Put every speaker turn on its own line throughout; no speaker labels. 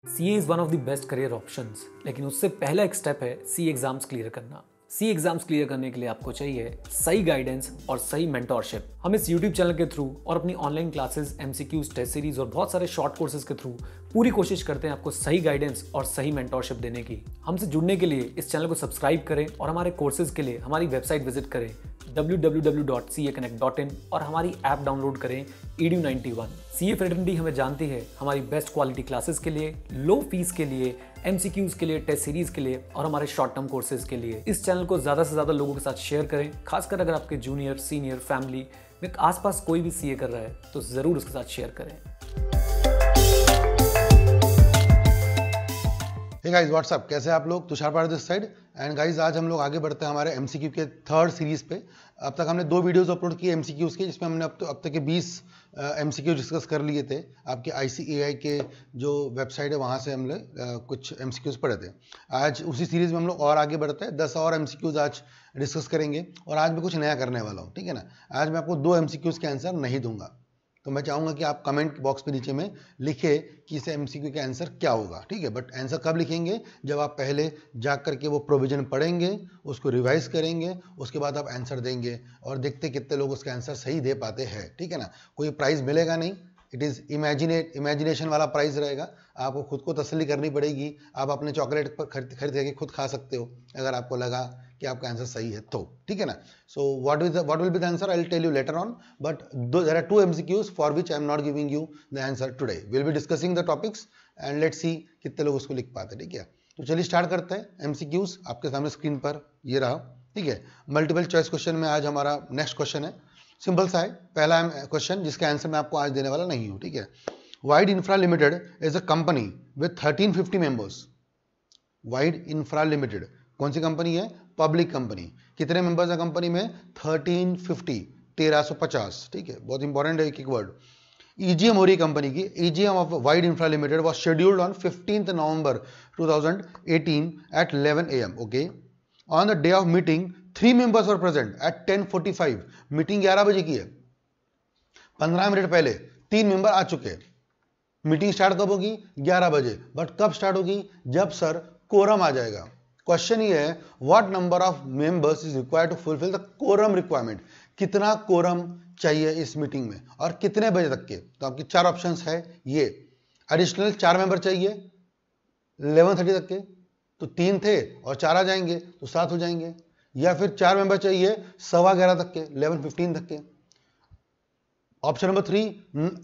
CA is one of the best career options, लेकिन उससे पहला एक स्टेप है सी एग्जाम्स क्लियर करना। सी एग्जाम्स क्लियर करने के लिए आपको चाहिए सही गाइडेंस और सही मेंटोरशिप। हम इस यूट्यूब चैनल के थ्रू और अपनी online classes, MCQs, test series और बहुत सारे शॉर्ट कोर्सेज के थ्रू पूरी कोशिश करते हैं आपको सही गाइडेंस और सही मेंटोरशिप देने की। हमसे जुड़ने के लिए इस चैनल को सब्सक्राइब करें और हमारे कोर्सेज के लिए हमारी वेबसाइट विजिट करें www.caconnect.in और हमारी ऐप डाउनलोड करें edu91। सीए फ्रेटर्निटी हमें जानती है हमारी बेस्ट क्वालिटी क्लासेस के लिए, लो फीस के लिए, एमसीक्यूज के लिए, टेस्ट सीरीज के लिए और हमारे शॉर्ट टर्म कोर्सेज के लिए। इस चैनल को ज़्यादा से ज़्यादा लोगों के साथ शेयर करें, खासकर अगर आपके जूनियर, सीनियर, फैमिली में आसपास कोई भी सीए कर रहा है तो ज़रूर उसके साथ शेयर करें।
हे गाइस व्हाट्सअप, कैसे आप लोग? तुषार पार दिस साइड। एंड गाइस आज हम लोग आगे बढ़ते हैं हमारे एमसीक्यू के थर्ड सीरीज पे। अब तक हमने 2 वीडियोस अपलोड किए एमसीक्यूज के, जिसमें हमने अब तक के 20 एमसीक्यू डिस्कस कर लिए थे। आपके ICAI के जो वेबसाइट है वहाँ से हमने कुछ एमसीक्यूज पढ़े थे। आज उसी सीरीज में हम लोग और आगे बढ़ते हैं, 10 और एमसीक्यूज आज डिस्कस करेंगे। और आज मैं कुछ नया करने वाला हूँ, ठीक है ना। आज मैं आपको 2 एमसीक्यूज के आंसर नहीं दूंगा, तो मैं चाहूंगा कि आप कमेंट बॉक्स पे नीचे में लिखे कि इस एमसीक्यू का आंसर क्या होगा, ठीक है। बट आंसर कब लिखेंगे? जब आप पहले जा करके वो प्रोविजन पढ़ेंगे, उसको रिवाइज करेंगे, उसके बाद आप आंसर देंगे और देखते कितने लोग उसका आंसर सही दे पाते हैं, ठीक है ना। कोई प्राइज मिलेगा नहीं, इट इज़ इमेजिनेशन वाला प्राइस रहेगा। आपको खुद को तसल्ली करनी पड़ेगी। आप अपने चॉकलेट पर खरीद करके खुद खा सकते हो अगर आपको लगा कि आपका आंसर सही है तो, ठीक है ना। So what will be the answer, I will tell you later on, but there are 2 MCQs for which I am not giving you the answer today. Will be discussing the topics and let's see कितने लोग उसको लिख पाते हैं, ठीक है। तो चलिए स्टार्ट करते हैं। MCQs आपके सामने स्क्रीन पर ये रहा, ठीक है। मल्टीपल चॉइस क्वेश्चन में आज हमारा नेक्स्ट क्वेश्चन है, सिंपल सा है पहला क्वेश्चन, जिसका आंसर मैं आपको आज देने वाला नहीं हूं, ठीक है। Wide infra limited is a company with 1350 members. Wide infra limited कौन सी कंपनी है? Public company. कितने मेंबर्स है कंपनी में? 1350, 1350, ठीक है। बहुत इंपॉर्टेंट है एक वर्ड। EGM हो रही कंपनी की। EGM of wide infra limited was scheduled on 15th November 2018 at 11 AM, okay. On the day of meeting 3 members were present at 10:45। Meeting 11 बजे की है, 15 मिनट पहले 3 मेंबर आ चुके हैं। मीटिंग स्टार्ट कब होगी? 11 बजे। बट कब स्टार्ट होगी? जब सर कोरम आ जाएगा। क्वेश्चन ये है, what number of members is required to fulfil the quorum requirement. कितना कोरम चाहिए इस मीटिंग में और कितने बजे तक के? तो आपके 4 ऑप्शंस है ये। एडिशनल 4 मेंबर चाहिए 11:30 तक के, तो 3 थे और 4 आ जाएंगे तो 7 हो जाएंगे। या फिर 4 मेंबर चाहिए 11:15 तक के, 11:15 तक के। ऑप्शन नंबर 3,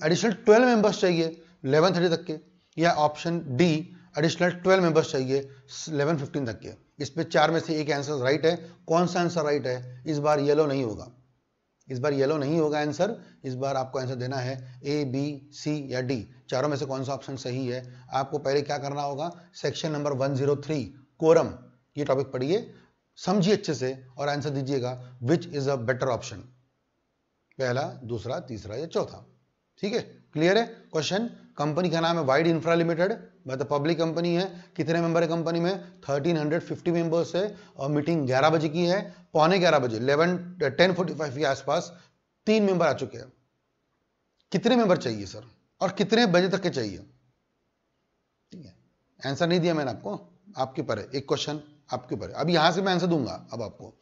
एडिशनल 12 मेंबर्स चाहिए 11:30 तक के। या ऑप्शन डी, एडिशनल 12 मेंबर्स चाहिए 11:15 तक के। इस पे 4 में से एक आंसर राइट है। कौन सा आंसर राइट है? इस बार येलो नहीं होगा, इस बार येलो नहीं होगा आंसर। इस बार आपको आंसर देना है A, B, C या D। चारों में से कौन सा ऑप्शन सही है? आपको पहले क्या करना होगा? सेक्शन नंबर 103 कोरम, ये टॉपिक पढ़िए, समझिए अच्छे से और आंसर दीजिएगा which is a better option, पहला, दूसरा, तीसरा या चौथा, ठीक है। क्लियर है क्वेश्चन? कंपनी का नाम है वाइड इंफ्रा लिमिटेड, मतलब पब्लिक कंपनी है। कितने मेंबर है कंपनी में? 1350 मेंबर्स है और मीटिंग 11 बजे की है। 11:15 बजे 10:45 के आसपास 3 मेंबर आ चुके हैं। कितने मेंबर चाहिए सर और कितने बजे तक के चाहिए? ठीक है, आंसर नहीं दिया मैंने आपको, आपके ऊपर है, एक क्वेश्चन आपके ऊपर है। अब यहां से मैं आंसर दूंगा। अब आपको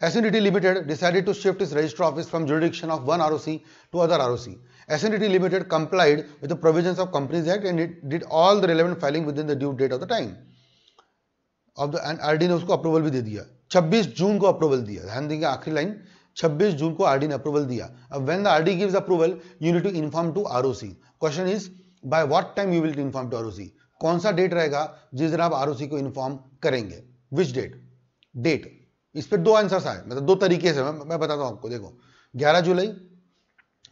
S&T Limited decided to shift its registrar office from jurisdiction of one ROC to other ROC. S&T Limited complied with the provisions of Companies Act and it did all the relevant filing within the due date of the time of the and RD ने उसको approval भी दे दिया। 26 जून को approval दिया। ध्यान देंगे आखिरी line, 26 जून को RD ने अप्रूवल दिया। अब when the RD gives approval, you need to inform to ROC. Question is by what time you will inform to ROC? कौन सा डेट रहेगा जिस दिन आप ROC को इन्फॉर्म करेंगे? Which date? डेट। इस पे 2 आंसर्स आए, मतलब 2 तरीके से मैं बताता हूं आपको। देखो, 11 जुलाई,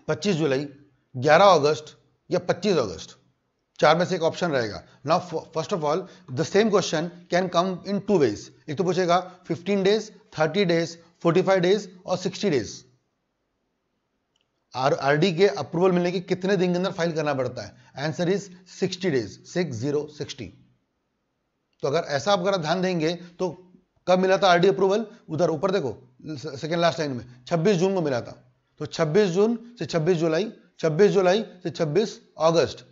25 जुलाई, 11 अगस्त या 25 अगस्त, 4 में से एक ऑप्शन रहेगा। Now first of all the same question can come in 2 ways. एक तो पूछेगा 15 डेज, 30 डेज, 45 डेज और 60 डेज। आरडी के अप्रूवल मिलने के कितने दिन के अंदर फाइल करना पड़ता है? Answer is 60 days, 60। तो अगर ऐसा आप अगर ध्यान देंगे तो कब मिला था आरडी अप्रूवल? उधर ऊपर देखो सेकेंड लास्ट लाइन में 26 जून को मिला था। तो 26 जून से 26 जुलाई, 26 जुलाई से 26 अगस्त,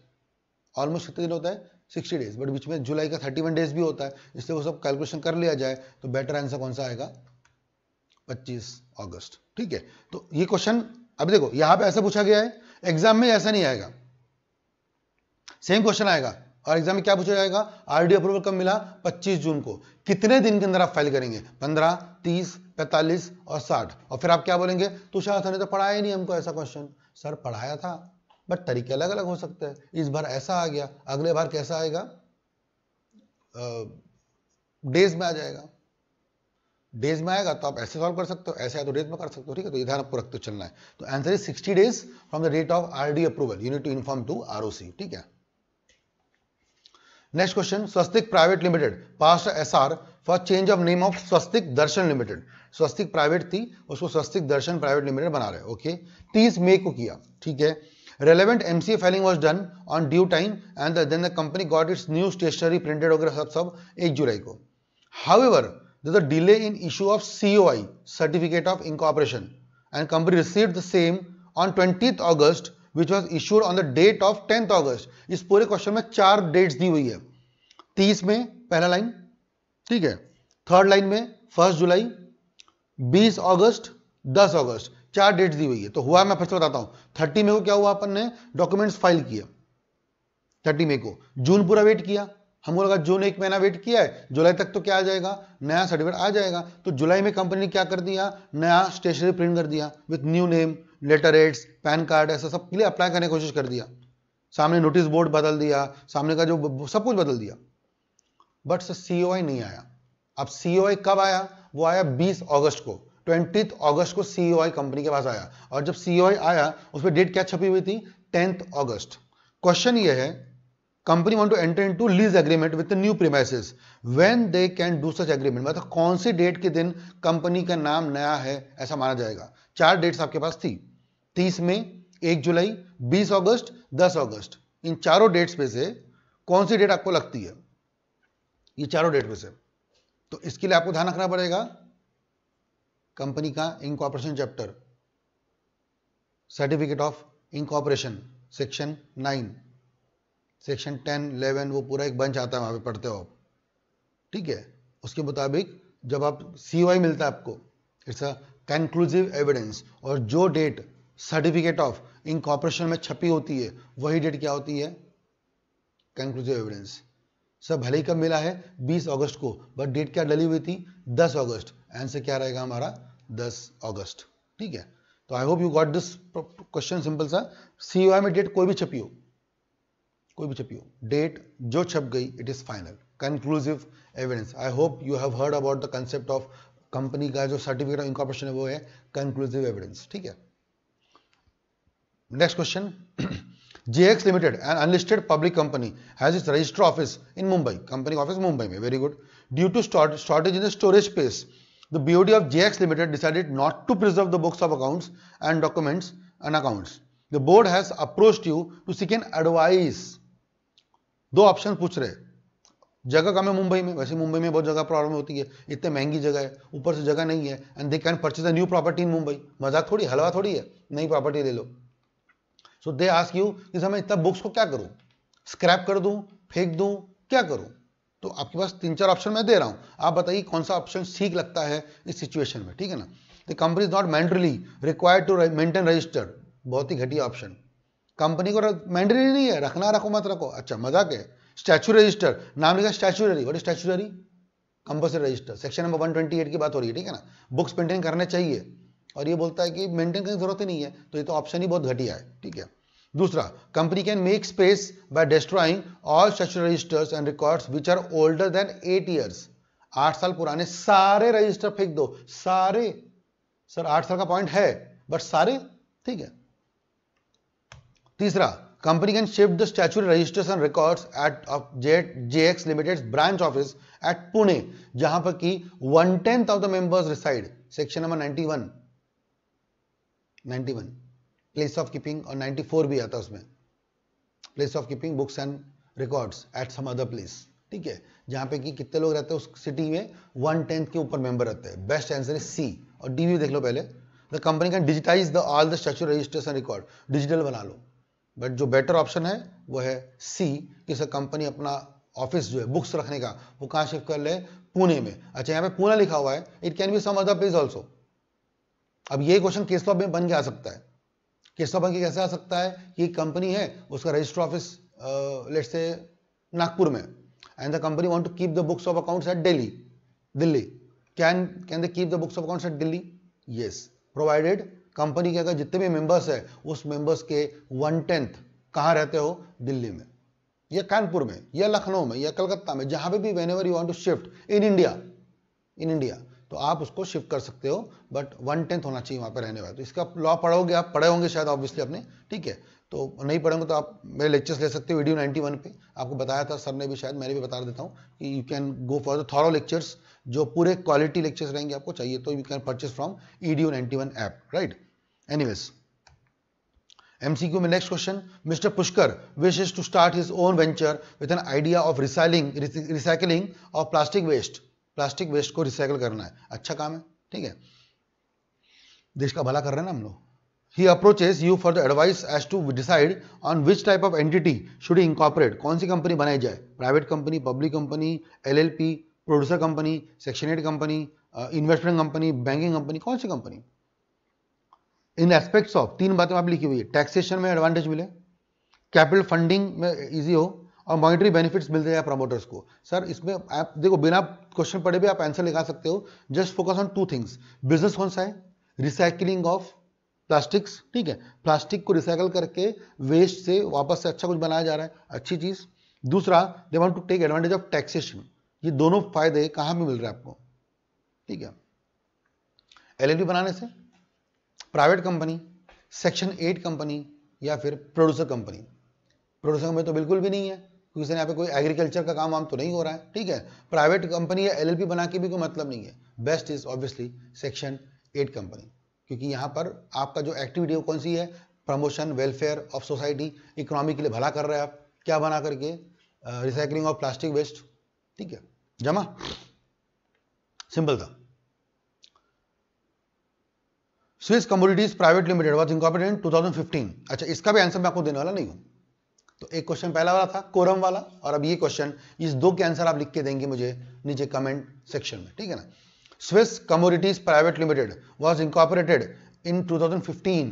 ऑलमोस्ट कितने दिन होता है? 60 डेज, बट बीच में जुलाई का 31 डेज भी होता है, इसलिए वो सब कैलकुलेशन कर लिया जाए तो बेटर आंसर कौन सा आएगा, 25 अगस्त। ठीक है, तो ये क्वेश्चन अब देखो यहां पे ऐसा पूछा गया है, एग्जाम में ऐसा नहीं आएगा, सेम क्वेश्चन आएगा और एग्जाम में क्या पूछा जाएगा, आरडी अप्रूवल कब मिला, 25 जून को, कितने दिन के अंदर आप फाइल करेंगे, 15, 30, 45 और 60, और फिर आप क्या बोलेंगे, तुषार सर ने तो पढ़ाया ही नहीं हमको ऐसा क्वेश्चन, सर पढ़ाया था बट तरीके अलग अलग हो सकते हैं, इस बार ऐसा आ गया, अगले बार कैसा आएगा, डेज में आ जाएगा, डेज में आएगा तो आप ऐसे सॉल्व कर सकते हो, ऐसे आया तो डेज में कर सकते हो। ठीक है, तो ये ध्यान आपको रखते चलना है। तो answer is 60 days from the date of RD approval, you need to inform to ROC. ठीक है, next question, Swastik private limited pass SR for change of name of Swastik Darshan limited. Swastik private थी, उसको स्वस्तिक दर्शन प्राइवेट लिमिटेड बना रहे हैं। ओके, 30 मई को किया। ठीक है, relevant MCA filing was done on due time and then the company got its new stationery printed वगैरह सब 1 जुलाई को। However, there's a delay in issue of COI, Certificate of Incorporation, and company received the same on 20th August, which was issued on the date of 10th August. इस पूरे question में 4 dates दी हुई है। 30 में पहला लाइन, ठीक है, third line में 1 जुलाई, 20 अगस्त, 10 अगस्त, 4 डेट्स दी हुई है। तो हुआ, मैं फिर से बताता हूं, 30 मई को क्या हुआ, अपन ने डॉक्यूमेंट्स फाइल किए 30 मई को, जून पूरा वेट किया, हमको लगा जून 1 महीना वेट किया है, जुलाई तक तो क्या आ जाएगा, नया सर्टिफिकेट आ जाएगा। तो जुलाई में कंपनी ने क्या कर दिया, नया स्टेशनरी प्रिंट कर दिया with new name, letterheads, PAN card, ऐसा सब के लिए अप्लाई करने की कोशिश कर दिया, सामने नोटिस बोर्ड बदल दिया, सामने का जो सब कुछ बदल दिया, बट COI नहीं आया। अब COI कब आया, वो आया 20 अगस्त को, 20 अगस्त को COI कंपनी के पास आया, और जब COI आया उस पर डेट क्या छपी हुई थी, 10th अगस्त। क्वेश्चन ये है, company want to enter into lease agreement with new premises, when they can do such agreement, मतलब कौन सी डेट के दिन कंपनी का नाम नया है ऐसा माना जाएगा। 4 डेट्स आपके पास थी, 30 मई, 1 जुलाई, 20 अगस्त, 10 अगस्त। इन चारों डेट्स में से कौन सी डेट आपको लगती है, ये चारों डेट में से, तो इसके लिए आपको ध्यान रखना पड़ेगा कंपनी का incorporation chapter, certificate of incorporation, section 9, section 10, 11, वो पूरा एक बंच आता है, वहां पे पढ़ते हो आप। ठीक है, उसके मुताबिक जब आप COI मिलता है आपको, इट्स अ कंक्लूसिव एविडेंस, और जो डेट सर्टिफिकेट ऑफ इनकॉर्पोरेशन में छपी होती है वही डेट क्या होती है, कंक्लूसिव एविडेंस। सब भले ही कब मिला है, 20 अगस्त को, बट डेट क्या डली हुई थी, 10 अगस्त। आंसर क्या रहेगा हमारा, 10 अगस्त। ठीक है, तो I hope you got this question, simple सा। COI में डेट कोई भी छपी हो, कोई भी छपी हो, डेट जो छप गई it is final, conclusive evidence. I hope you have heard about the concept of company का जो सर्टिफिकेट ऑफ इनकॉर्पोरेशन है वो है कंक्लूसिव एविडेंस। ठीक है, next question, JX Limited, an unlisted public company, has its register office in Mumbai. Company office Mumbai में, very good. Due to shortage in the storage space, the BOD of JX Limited decided not to preserve the books of accounts and documents and accounts. The board has approached you to seek an advice. 2 option पूछ रहे, जगह कम है मुंबई में, वैसे मुंबई में बहुत जगह problem होती है, इतनी महंगी जगह है, ऊपर से जगह नहीं है, and they can purchase a new property in Mumbai. मजाक थोड़ी, हलवा थोड़ी है, नई प्रॉपर्टी ले लो। सो दे आस्क यू कि मैं इतना बुक्स को क्या करूं, स्क्रैप कर दूं, फेंक दूं, क्या करूं। तो आपके पास 3-4 ऑप्शन मैं दे रहा हूं, आप बताइए कौन सा ऑप्शन ठीक लगता है इस सिचुएशन में। ठीक है ना, the company is not mandatory required to maintain register, बहुत ही घटिया ऑप्शन। कंपनी को मैंडेटरी नहीं है, रखना रखो मत रखो, अच्छा मजाक है। स्टैच्यू रजिस्टर, नाम लिखा statutory, what is statutory, compulsory register, section number 128 की बात हो रही है। ठीक है ना, बुक्स मेंटेन करने चाहिए, और ये बोलता है कि मेंटेन करने की जरूरत ही नहीं है, तो ये तो ऑप्शन ही बहुत घटिया है। ठीक है, दूसरा, company can make space by destroying all statutory registers and records which are older than 8 years. 8 साल पुराने सारे रजिस्टर फेंक दो, सारे। सर 8 साल का पॉइंट है, बट सारे, ठीक है। तीसरा, company can shift the statutory registers and records at JX limited branch office at Pune, जहां पर की 1/10 of the members reside, section number 91 place of keeping, और 94 भी आता है उसमें, place of keeping books and records at some other place. ठीक है, जहां पे कि कितने लोग रहते हैं उस सिटी में, 1/10 के ऊपर मेंबर रहते हैं। बेस्ट आंसर इज C, और D भी देख लो पहले। The company can digitize the all the statutory registers and record, digital बना लो, बट जो बेटर ऑप्शन है वो है सी, कि कंपनी अपना ऑफिस जो है बुक्स रखने का वो कहाँ शिफ्ट कर ले, पुणे में। अच्छा यहाँ पे पुणे लिखा हुआ है, it can be some other place also. अब ये क्वेश्चन केस लॉ में बन के आ सकता है। केस लॉ बन के कैसे आ सकता है कि कंपनी है, उसका register office let's say Nagpur में, and the company want to keep the books of accounts at Delhi. Can they keep the books of accounts at Delhi? Yes, provided company के अगर जितने भी मेंबर्स है उस मेंबर्स के 1/10 कहाँ रहते हो, दिल्ली में या कानपुर में या लखनऊ में या कलकत्ता में, जहां पे भी whenever you want to shift in India तो आप उसको शिफ्ट कर सकते हो, बट 1/10 होना चाहिए वहां पर रहने वाला। तो इसका लॉ पढ़ोगे, आप पढ़े होंगे शायद ऑब्वियसली अपने, ठीक है। तो नहीं पढ़ेंगे तो आप मेरे लेक्चर्स ले सकते हो, वीडियो 91 पे आपको बताया था सर ने भी, शायद मैंने भी बता देता हूँ कि you can go for the thorough lectures, जो पूरे क्वालिटी लेक्चर्स रहेंगे। आपको चाहिए तो you can purchase from EDU 91 app, right. Anyways, MCQ में next question, mister Pushkar wishes to start his own venture with an idea of recycling of plastic waste को recycle करना है। अच्छा काम है, ठीक है, देश का भला कर रहे हैं ना हम लोग। He approaches you for the advice as to decide on which type of entity should he incorporate। कौन सी कंपनी बनाई जाए, private company, public company, LLP, producer company, section 8 company, investment company, banking company, कौन सी company. In aspects of, 3 बातें आप लिखी हुई है, taxation में एडवांटेज मिले, कैपिटल फंडिंग में इजी हो, और मॉनिटरी बेनिफिट्स मिलते हैं प्रमोटर्स को। सर इसमें आप देखो, बिना क्वेश्चन पढ़े भी आप आंसर लगा सकते हो। Just focus on 2 things, business कौन सा है, रिसाइकलिंग ऑफ प्लास्टिक्स, ठीक है, प्लास्टिक को रिसाइकल करके वेस्ट से वापस से अच्छा कुछ बनाया जा रहा है, अच्छी चीज। दूसरा, they want to take advantage of taxation. ये दोनों फायदे कहां पे मिल रहे हैं आपको, ठीक है। LLP बनाने से, प्राइवेट कंपनी, सेक्शन 8 कंपनी, या फिर प्रोड्यूसर कंपनी। प्रोड्यूसर कंपनी तो बिल्कुल भी नहीं है, क्योंकि यहाँ पे कोई एग्रीकल्चर का काम वाम तो नहीं हो रहा है, ठीक है। प्राइवेट कंपनी या LLP बना के भी कोई मतलब नहीं है। Best is obviously section 8 company, क्योंकि यहाँ पर आपका जो एक्टिविटी कौन सी है, promotion, welfare of society, economy के लिए भला कर रहे हैं आप, क्या बना करके, रिसाइकलिंग ऑफ प्लास्टिक वेस्ट, ठीक है, जमा, सिंपल था। Swiss commodities private limited was incorporated in 2015। अच्छा, इसका भी आंसर मैं आपको देने वाला नहीं हूं। तो एक क्वेश्चन पहला वाला था कोरम वाला, और अब ये क्वेश्चन, इस 2 के आंसर आप लिख के देंगे मुझे नीचे कमेंट सेक्शन में, ठीक है ना। Swiss Commodities Private Limited was incorporated in 2015.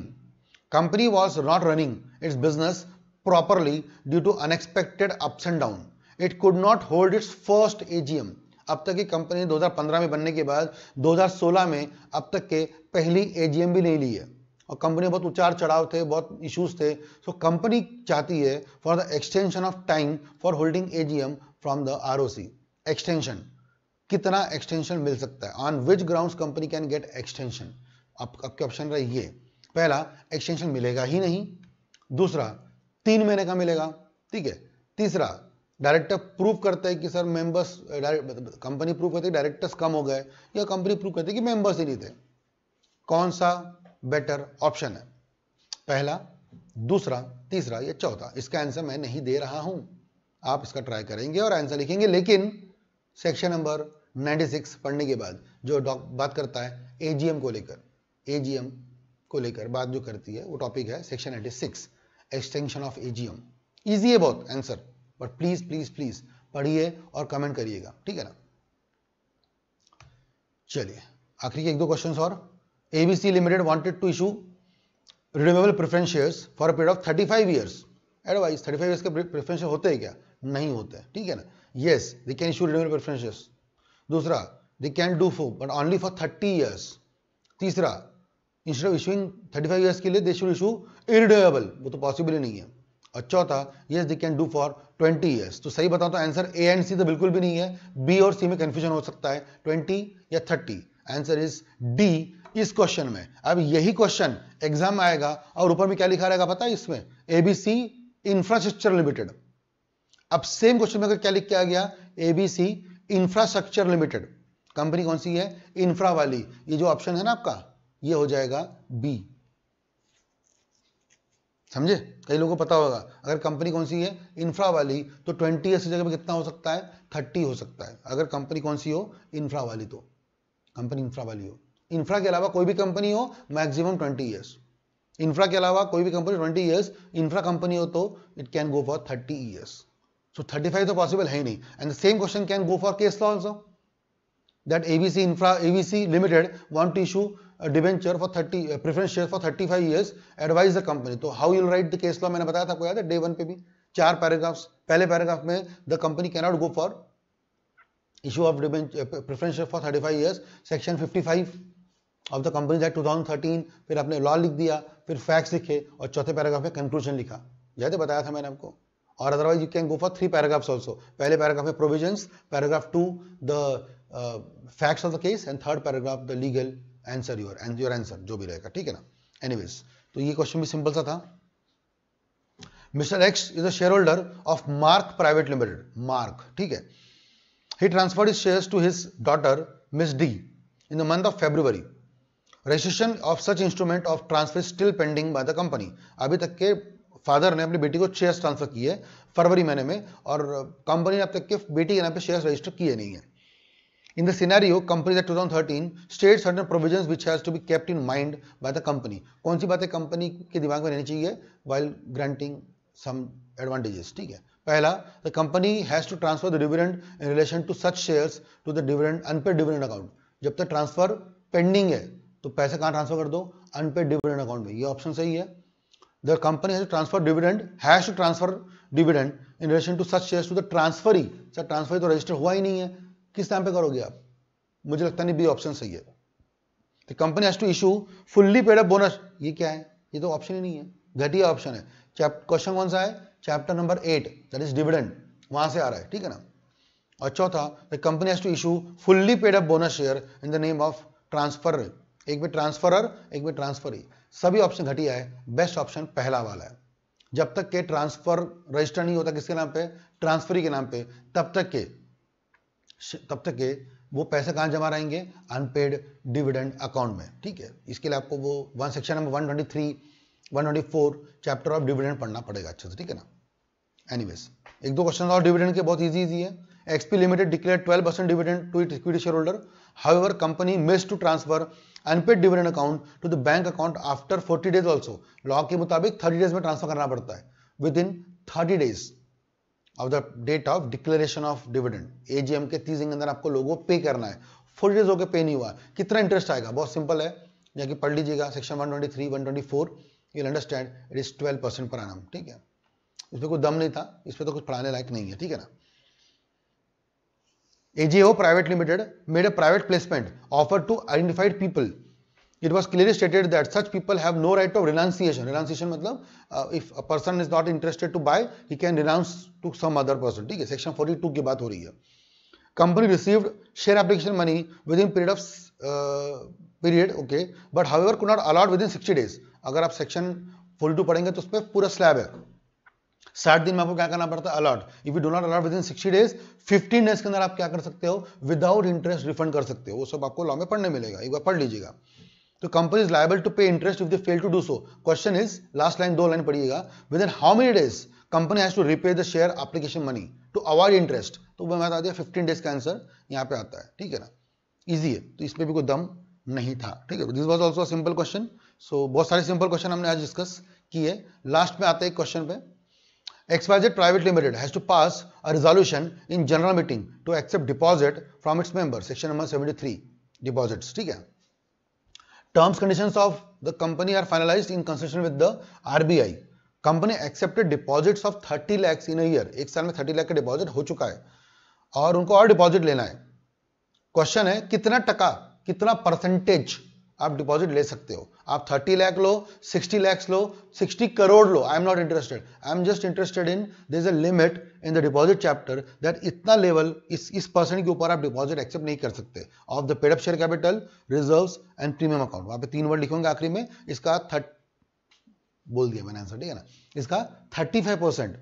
Company was not running its business properly due to unexpected ups and downs. It could not hold its first AGM. अब तक की कंपनी 2015 में बनने के बाद 2016 में अब तक के पहली AGM भी नहीं ली है, और कंपनी बहुत उतार चढ़ाव थे, बहुत इश्यूज थे। सो कंपनी चाहती है for the extension of time for holding AGM from the ROC। Extension, कितना एक्सटेंशन मिल सकता है, on which grounds company can get extension. आपके ऑप्शन रहे ये, पहला, एक्सटेंशन मिलेगा ही नहीं, दूसरा 3 महीने का मिलेगा, ठीक है, तीसरा, डायरेक्टर प्रूव करता है कि सर मेंबर्स, कंपनी प्रूव करती है डायरेक्टर्स कम हो गए, या कंपनी प्रूव करती है कि मेंबर्स ही नहीं थे। कौन सा बेटर ऑप्शन है, पहला, दूसरा, तीसरा या चौथा? इसका आंसर मैं नहीं दे रहा हूं, आप इसका ट्राई करेंगे और आंसर लिखेंगे, लेकिन सेक्शन नंबर 96 पढ़ने के बाद जो बात करता है AGM को लेकर बात जो करती है, वो टॉपिक है section 96, extension of AGM। Easy है बहुत answer, but please please please पढ़िए और कमेंट करिएगा, ठीक है ना। चलिए आखिरी के 1-2 क्वेश्चंस और। ABC limited wanted to issue renewable preference shares for a period of 35 years. Advice, 35 years के प्रेफरेंस शेयर होते हैं क्या? नहीं होते हैं, ठीक है ना। Yes, they can issue renewable preferences. दूसरा, they can do so, but only for 30 years. तीसरा, instead of issuing 35 years के लिए they should issue irrenewable, वो तो पॉसिबल ही नहीं है। और चौथा, yes they can do for 20 years। तो सही बताओ तो आंसर A एंड C तो बिल्कुल भी नहीं है, B और C में कंफ्यूजन हो सकता है, 20 या 30। आंसर इज D इस क्वेश्चन में। अब यही क्वेश्चन एग्जाम में आएगा और ऊपर में क्या लिखा रहेगा पता है इसमें, ABC इंफ्रास्ट्रक्चर लिमिटेड। अब सेम क्वेश्चन में क्या लिख के आ गया, ABC इंफ्रास्ट्रक्चर लिमिटेड, कंपनी कौन सी है, इंफ्रा वाली। ये जो ऑप्शन है ना आपका, ये हो जाएगा B। समझे? कई लोगों को पता होगा, अगर कंपनी कौन सी है, इंफ्रा वाली, तो 20 ईयर्स की जगह पे कितना हो सकता है, 30 हो सकता है। अगर कंपनी कौन सी हो, इंफ्रा वाली, तो कंपनी इंफ्रा वाली हो। इंफ्रा के अलावा कोई भी कंपनी हो, मैक्सिमम 20 ईयर्स। इंफ्रा के अलावा कोई भी कंपनी 20 ईयर्स, इंफ्रा कंपनी हो तो it can go for 30 years. So 35 तो पॉसिबल है ही नहीं. And the same question can go for case law also, that ABC Limited want to issue a debenture for 30 preference shares for 35 years, advise the company. तो how you'll write the case law, मैंने बताया था आपको याद है, day 1 पे भी 4 paragraphs. पहले पैराग्राफ में the company cannot go for issue of preference share for 35 years, section 55 of the Companies Act 2013. फिर आपने लॉ लिख दिया, फिर फैक्ट्स लिखे और चौथे पैराग्राफ में कंक्लूजन लिखा. याद है, बताया था मैंने आपको. और otherwise you can go for 3 paragraphs also. पहले पैराग्राफ में provisions, paragraph 2 the facts of the case, and third paragraph the legal answer, your answer जो भी रहेगा. ठीक है ना. Anyways, तो ये क्वेश्चन भी सिंपल सा था. Mr. X is a shareholder of Mark Private Limited. Mark, ठीक है. He transferred his shares to his daughter Miss D in the month of February. Registration of such instrument of transfer is still pending by the company. अभी तक के father ने अपनी बेटी को shares transfer किए फरवरी महीने में, और कंपनी ने अब तक के बेटी के नाम पे शेयर्स रजिस्टर किए नहीं है. In the scenario, Companies Act 2013 states certain provisions which has to be kept in mind by the company. कौन सी बातें कंपनी के दिमाग में रहनी चाहिए while granting some advantages. ठीक है. पहला, the company has to transfer the dividend in relation to such shares to the dividend unpaid dividend account. जब तक ट्रांसफर पेंडिंग है तो पैसे कहाँ ट्रांसफर कर दो, अनपेड डिविडेंड अकाउंट में. ये ऑप्शन सही है. The company has to transfer dividend in relation to such shares to the transferee. Sir transfer तो रजिस्टर हुआ ही नहीं है, किस टाइम पे करोगे आप? मुझे लगता नहीं बी ऑप्शन सही है. The company has to issue fully paid up bonus. ये क्या है? ये तो ऑप्शन ही नहीं है, घटिया ऑप्शन है. क्वेश्चन कौन सा है? Chapter number 8, that is dividend, वहां से आ रहा है. ठीक है ना. और चौथा, the company has to issue fully paid up bonus share in the name of transfer. एक में ट्रांसफरर, एक में ट्रांसफरी. सभी ऑप्शन घटिया है. बेस्ट ऑप्शन पहला वाला है. जब तक के ट्रांसफर रजिस्टर नहीं होता किसके नाम पे, ट्रांसफरी के नाम पे, तब तक के वो पैसे कहां जमा रहेंगे, अनपेड डिविडेंड अकाउंट में. ठीक है. इसके लिए आपको वो section number 123, 124 chapter of dividend पढ़ना पड़ेगा अच्छे से. ठीक है ना. एनीवेज, एक दो क्वेश्चन और डिविडेंड के, बहुत इजी है. XP limited declare 12% dividend to it equity share holder. However company miss to transfer unpaid dividend account to the bank account after 40 days also. Law के मुताबिक 30 डेज में ट्रांसफर करना पड़ता है, within 30 days of the date of declaration of dividend. AGM के 30 दिन के अंदर आपको लोगों को पे करना है. 40 डेज हो के पे नहीं हुआ, कितना इंटरेस्ट आएगा? बहुत सिंपल है, जाके पढ़ लीजिएगा section 123, 124. you'll understand it is 12% per annum. ठीक है. इसमें कोई दम नहीं था, इसमें तो कुछ पढ़ाने लायक नहीं है. ठीक है ना. AGO Private Limited made a private placement offer to identified people. It was clearly stated that such people have no right of renunciation. Renunciation मतलब if a person is not interested to buy, he can renounce to some other person. ठीक है. Section 42 की बात हो रही है. Company received share application money within period, okay, but however could not allot within 60 days. अगर आप section 42 पढ़ेंगे तो उसमें पूरा स्लैब है. 60 दिन में आपको क्या करना पड़ता है, allot. If you do not allot within 60 days, 15 days के अंदर आप क्या कर सकते हो, विदाउट इंटरेस्ट रिफंड कर सकते हो. वो सब आपको लॉ में पढ़ने मिलेगा, एक बार पढ़ लीजिएगा. तो company is liable to pay interest if they fail to do so. Question is, last line 2 line पढ़िएगा, within how many days company has to repay the share application money to avoid interest. तो मैं बता दिया 15 days का answer यहाँ पे आता है. ठीक है ना. इजी है, तो इसमें भी कोई दम नहीं था. ठीक है. This was also simple question. So बहुत सारे सिंपल क्वेश्चन हमने आज डिस्कस किए. लास्ट में आते हैं क्वेश्चन पे. XYZ Private Limited has to pass a resolution in general meeting to accept deposit from its members. Section number 73, deposits. ठीक है. Terms conditions of the company are finalized in consultation with the RBI. Company accepted deposits of 30 lakhs in a year. एक साल में 30 लाख का deposit हो चुका है और उनको और डिपॉजिट लेना है. क्वेश्चन है कितना टका, कितना परसेंटेज आप डिपॉजिट ले सकते हो. आप 30 लाख लो, 60 लाख लो, 60 करोड़ लो. I am not interested. I am just interested in there is a limit in the deposit chapter that इतना लेवल, इस परसेंट के ऊपर आप डिपॉजिट एक्सेप्ट नहीं कर सकते. Of the paid up share capital, reserves and premium account. वहां पे 3 वर्ड लिखूंगा आखिरी में. इसका बोल दिया मैंने आंसर. ठीक है ना. इसका 35%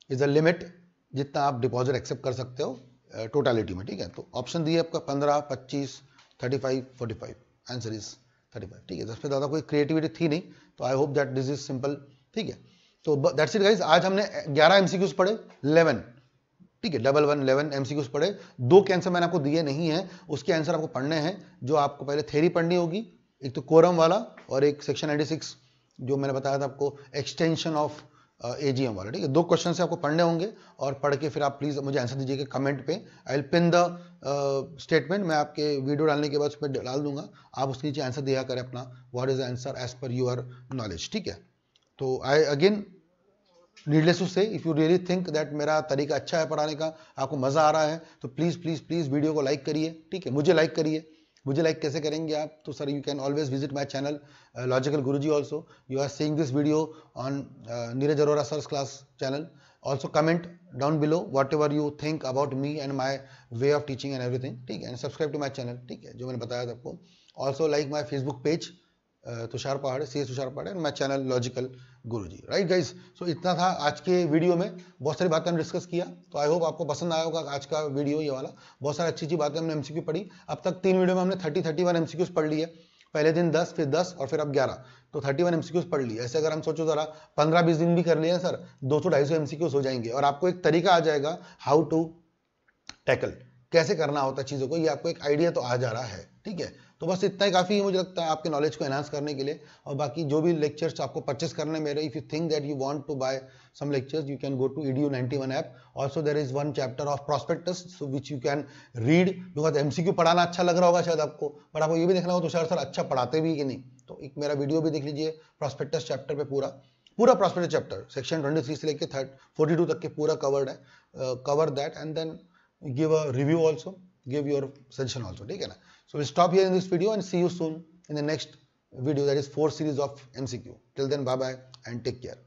इज अ लिमिट जितना आप डिपॉजिट एक्सेप्ट कर सकते हो टोटलिटी में. ठीक है. तो ऑप्शन दिए आपका 15, 25, 35, 45. Answer is 35. ठीक है. इसमें ज़्यादा कोई क्रिएटिविटी थी नहीं, तो I hope that this is simple. ठीक है. तो दैट्स इट गाइस. आज हमने 11 एमसीक्यूज पढ़े, 11. ठीक है. 11 एमसीक्यूज पढ़े. 2 के आंसर मैंने आपको दिए नहीं है, उसके आंसर आपको पढ़ने हैं. जो आपको पहले थ्योरी पढ़नी होगी, एक तो कोरम वाला और एक सेक्शन 96 जो मैंने बताया था आपको एक्सटेंशन ऑफ AGM वाला, ठीक है। 2 क्वेश्चन से आपको पढ़ने होंगे और पढ़ के फिर आप प्लीज मुझे आंसर दीजिएगा कमेंट पे। I will pin the statement, मैं आपके वीडियो डालने के बाद उसमें डाल दूंगा, आप उसके नीचे आंसर दिया करें अपना, what is the answer as per your knowledge, ठीक है। तो I again needless to say, if you really think that मेरा तरीका अच्छा है पढ़ाने का, आपको मजा आ रहा है, तो प्लीज प्लीज प्लीज वीडियो को लाइक करिए, ठीक है। मुझे लाइक करिए। मुझे लाइक कैसे करेंगे आप? तो sir you can always visit my channel logical Guruji also, you are seeing this video on Neeraj Arora sir's class channel. Also comment down below whatever you think about me and my way of teaching and everything, ठीक है। And subscribe to my channel, ठीक है, जो मैंने बताया था आपको। Also like my Facebook page Tushar Pahad, CS Tushar Pahad, and my channel logical Guruji, right guys. सो इतना था आज के वीडियो में, बहुत सारी बातें हमने डिस्कस किया, तो आई होप आपको पसंद आया होगा आज का वीडियो ये वाला। बहुत सारी अच्छी अच्छी बातें हमने MCQ पढ़ी। अब तक 3 वीडियो में हमने 31 MCQs पढ़ लिए। पहले दिन 10, फिर 10 और फिर अब 11, तो 31 MCQs पढ़ लिए। ऐसे अगर हम सोचो जरा 15-20 दिन भी कर लिए सर, 200-250 MCQs हो जाएंगे, और आपको एक तरीका आ जाएगा हाउ टू टैकल, कैसे करना होता है चीज़ों को, ये आपको एक आइडिया तो आ जा रहा है, ठीक है। तो बस इतना ही काफ़ी है मुझे लगता है आपके नॉलेज को एनहांस करने के लिए। और बाकी जो भी लेक्चर्स आपको परचेस करने मेरे, if you think that you want to buy some lectures, you can go to edu91 app. Also there is 1 chapter of prospectus so which you can read, because MCQ पढ़ाना अच्छा लग रहा होगा शायद आपको, बट आपको ये भी देखना होगा तुषार सर अच्छा पढ़ाते भी कि नहीं। तो एक मेरा वीडियो भी देख लीजिए प्रॉस्पेक्टस चैप्टर पे, पूरा प्रॉस्पेक्टस चैप्टर सेक्शन 23 से लेकर 42 तक के पूरा कवर्ड है, cover that and then give a review also, give your suggestion also, ठीक है ना। So we'll stop here in this video and see you soon in the next video, that is 4 series of MCQ. Till then, bye bye and take care.